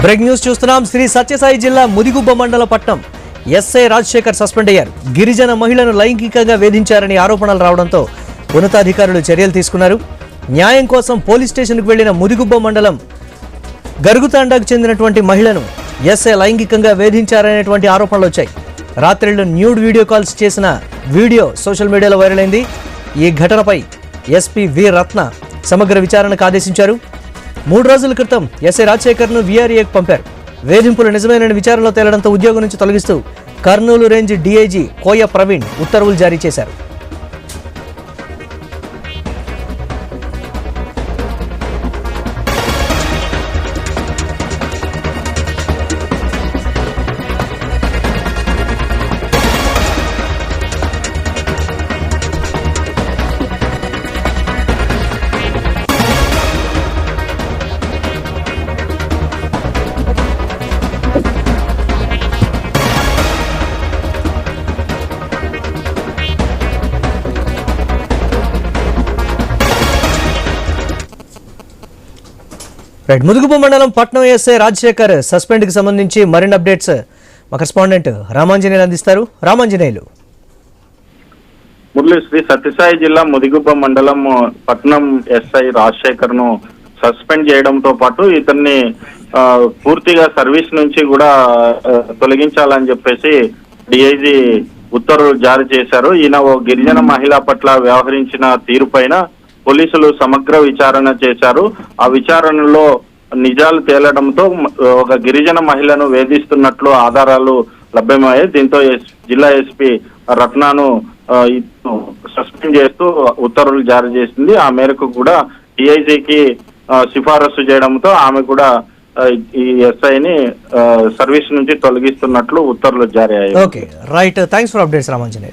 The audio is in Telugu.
బ్రేక్ న్యూస్ చూస్తున్నాం. శ్రీ సత్యసాయి జిల్లా ముదిగుబ్బ మండల పట్నం ఎస్ఐ రాజశేఖర్ సస్పెండ్ అయ్యారు. గిరిజన మహిళను లైంగికంగా వేధించారని ఆరోపణలు రావడంతో ఉన్నతాధికారులు చర్యలు తీసుకున్నారు. న్యాయం కోసం పోలీస్ స్టేషన్కు వెళ్లిన ముదిగుబ్బ మండలం గరుగుతాండాకు చెందినటువంటి మహిళను ఎస్ఐ లైంగికంగా వేధించారనేటువంటి ఆరోపణలు వచ్చాయి. రాత్రిళ్లు న్యూడ్ వీడియో కాల్స్ చేసిన వీడియో సోషల్ మీడియాలో వైరల్ అయింది. ఈ ఘటనపై ఎస్పీ వి రత్న సమగ్ర విచారణకు ఆదేశించారు. 3 రోజుల క్రితం ఎస్ఐ రాజశేఖర్ను వీఆర్ఏకు పంపారు. వేధింపులు నిజమేనని విచారణలో తేలడంతో ఉద్యోగం నుంచి తొలగిస్తూ కర్నూలు రేంజ్ డీఐజీ కోయ ప్రవీణ్ ఉత్తర్వులు జారీ చేశారు. ముదుగుబ్బ మండలం పట్నం ఎస్ఐ రాజశేఖర్ సస్పెండ్ కి సంబంధించి మరిన్ని అప్డేట్స్ మా కరెస్పాండెంట్ రామాంజనేయులు అందిస్తారు. రామాంజనేయులు. మురళి, శ్రీ సత్యసాయి జిల్లా ముదిగుబ్బ మండలం పట్నం ఎస్ఐ రాజశేఖర్ ను సస్పెండ్ చేయడంతో పాటు ఇతన్ని పూర్తిగా సర్వీస్ నుంచి కూడా తొలగించాలని చెప్పేసి డిఐజీ ఉత్తర్వులు జారీ చేశారు. ఈయన ఓ గిరిజన మహిళ పట్ల వ్యవహరించిన తీరుపైన పోలీసులు సమగ్ర విచారణ చేశారు. ఆ విచారణలో నిజాలు తేలడంతో ఒక గిరిజన మహిళను వేధిస్తున్నట్లు ఆధారాలు లభ్యమయ్యాయి. దీంతో జిల్లా ఎస్పీ రత్నాను సస్పెండ్ చేస్తూ ఉత్తర్వులు జారీ చేసింది. ఆ మేరకు కూడా డిఐజీకి సిఫారసు చేయడంతో ఆమె కూడా ఈ ఎస్ఐని సర్వీస్ నుంచి తొలగిస్తున్నట్లు ఉత్తర్వులు జారీ అయ్యాయి. Okay, right. Thanks for updates Ramanjaneyulu.